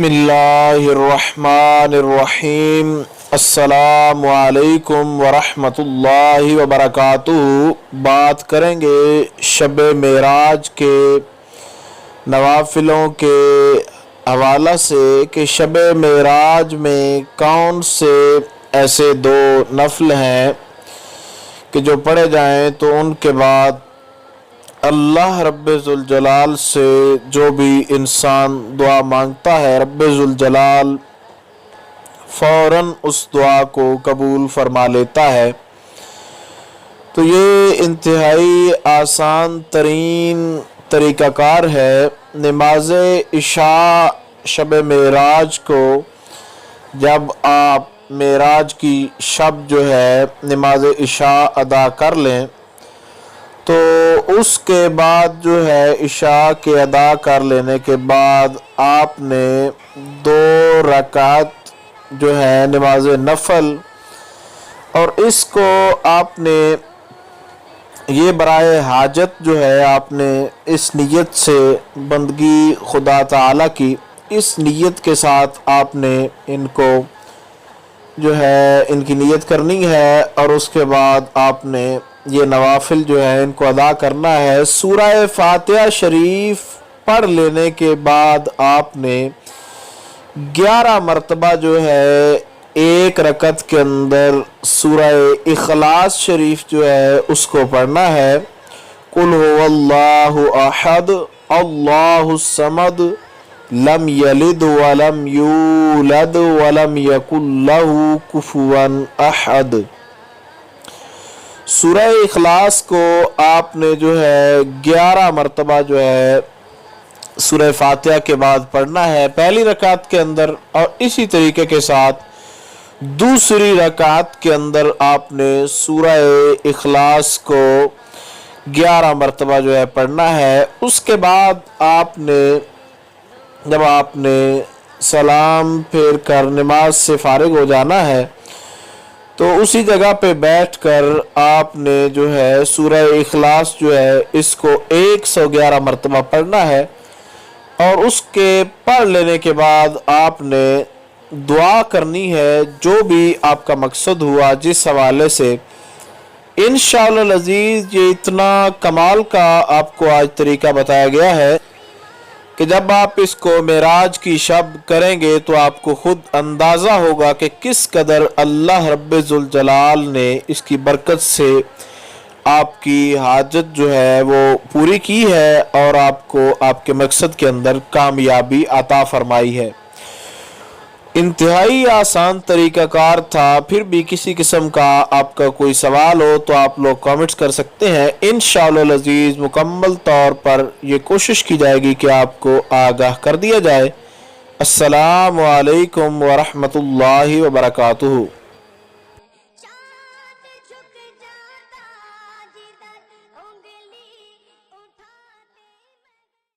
बिस्मिल्लाहिर्रहमानिर्रहीम। अस्सलामु अलैकुम वरहमतुल्लाहि वबरकातुहू। बात करेंगे शब मेराज के नवाफिलों के हवाला से कि शब मेराज में कौन से ऐसे दो नफल हैं कि जो पढ़े जाएं तो उनके बाद अल्लाह रब्बे ज़ुल जलाल से जो भी इंसान दुआ मांगता है, रब्बे ज़ुल जलाल फ़ौरन उस दुआ को कबूल फरमा लेता है। तो ये इंतहाई आसान तरीन तरीक़ाकार है। नमाज इशा शब मेराज को जब आप मेराज की शब जो है नमाज इशा अदा कर लें तो उसके बाद जो है इशा के अदा कर लेने के बाद आपने 2 रकात जो है नमाज नफल, और इसको आपने ये बराए हाजत जो है आपने इस नीयत से बंदगी खुदा ताला की, इस नीयत के साथ आपने इनको जो है इनकी नीयत करनी है और उसके बाद आपने ये नवाफिल जो है इनको अदा करना है। सूरह फातिहा शरीफ पढ़ लेने के बाद आपने 11 मरतबा जो है एक रकत के अंदर सूरह इखलास शरीफ जो है उसको पढ़ना है। कुल हुवल्लाहु अहद अल्लाहुस समद लम यलिद वलम यूलद वलम यकुल लहू कुफुवन अहद। सूरह इखलास को आपने जो है 11 मरतबा जो है सूरह फातिहा के बाद पढ़ना है पहली रकात के अंदर, और इसी तरीके के साथ दूसरी रकात के अंदर आपने सूरह इखलास को 11 मरतबा जो है पढ़ना है। उसके बाद आपने जब आपने सलाम फेर कर नमाज से फारिग हो जाना है तो उसी जगह पे बैठकर आपने जो है सूरह इखलास जो है इसको 111 मरतबा पढ़ना है, और उसके पढ़ लेने के बाद आपने दुआ करनी है जो भी आपका मकसद हुआ जिस हवाले से। इंशाअल्लाह अज़ीज़ ये इतना कमाल का आपको आज तरीका बताया गया है कि जब आप इसको मेराज की शब करेंगे तो आपको खुद अंदाज़ा होगा कि किस कदर अल्लाह रब्बे ज़ुल जलाल ने इसकी बरकत से आपकी हाजत जो है वो पूरी की है और आपको आपके मकसद के अंदर कामयाबी अता फरमाई है। इंतहाई आसान तरीक़ाकार था। फिर भी किसी किस्म का आपका कोई सवाल हो तो आप लोग कमेंट्स कर सकते हैं। इंशाअल्लाह अज़ीज़ मुकम्मल तौर पर ये कोशिश की जाएगी कि आपको आगाह कर दिया जाए। अस्सलामु अलैकुम वरहमतुल्लाहि वबरकातुहू।